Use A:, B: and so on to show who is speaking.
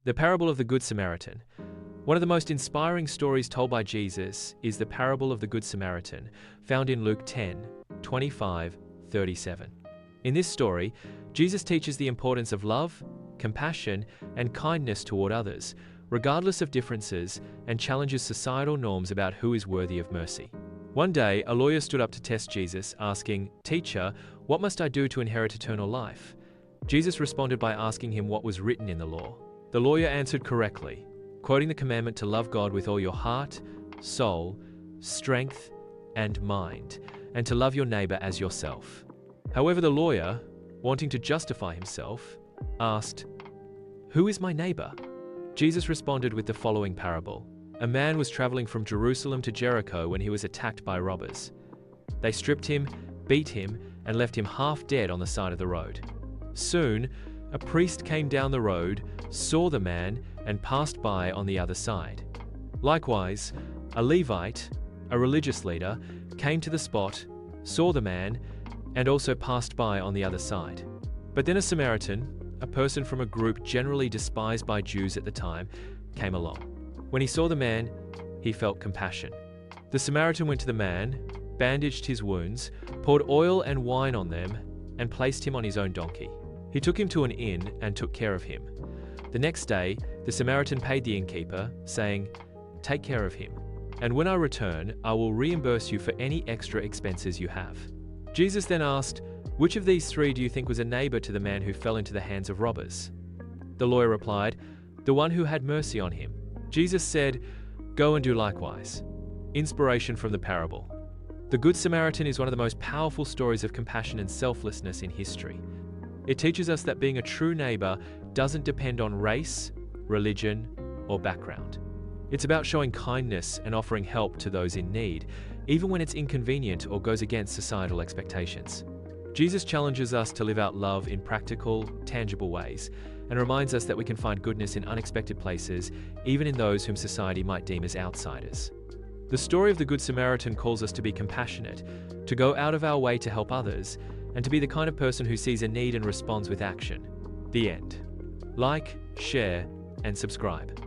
A: The parable of the Good Samaritan. One of the most inspiring stories told by Jesus is the parable of the Good Samaritan, found in Luke 10:25-37. In this story, Jesus teaches the importance of love, compassion, and kindness toward others, regardless of differences, and challenges societal norms about who is worthy of mercy. One day, a lawyer stood up to test Jesus, asking, "Teacher, what must I do to inherit eternal life?" Jesus responded by asking him what was written in the law. The lawyer answered correctly, quoting the commandment to love God with all your heart, soul, strength, and mind, and to love your neighbor as yourself. However, the lawyer, wanting to justify himself, asked, "Who is my neighbor?" Jesus responded with the following parable. A man was traveling from Jerusalem to Jericho when he was attacked by robbers. They stripped him, beat him, and left him half dead on the side of the road. Soon, a priest came down the road, saw the man, and passed by on the other side. Likewise, a Levite, a religious leader, came to the spot, saw the man, and also passed by on the other side. But then a Samaritan, a person from a group generally despised by Jews at the time, came along. When he saw the man, he felt compassion. The Samaritan went to the man, bandaged his wounds, poured oil and wine on them, and placed him on his own donkey. He took him to an inn and took care of him. The next day, the Samaritan paid the innkeeper, saying, "Take care of him, and when I return, I will reimburse you for any extra expenses you have." Jesus then asked, "Which of these three do you think was a neighbor to the man who fell into the hands of robbers?" The lawyer replied, "The one who had mercy on him." Jesus said, "Go and do likewise." Inspiration from the parable. The Good Samaritan is one of the most powerful stories of compassion and selflessness in history. It teaches us that being a true neighbor doesn't depend on race, religion, or background. It's about showing kindness and offering help to those in need, even when it's inconvenient or goes against societal expectations. Jesus challenges us to live out love in practical, tangible ways, and reminds us that we can find goodness in unexpected places, even in those whom society might deem as outsiders. The story of the Good Samaritan calls us to be compassionate, to go out of our way to help others, and to be the kind of person who sees a need and responds with action. The end. Like, share, and subscribe.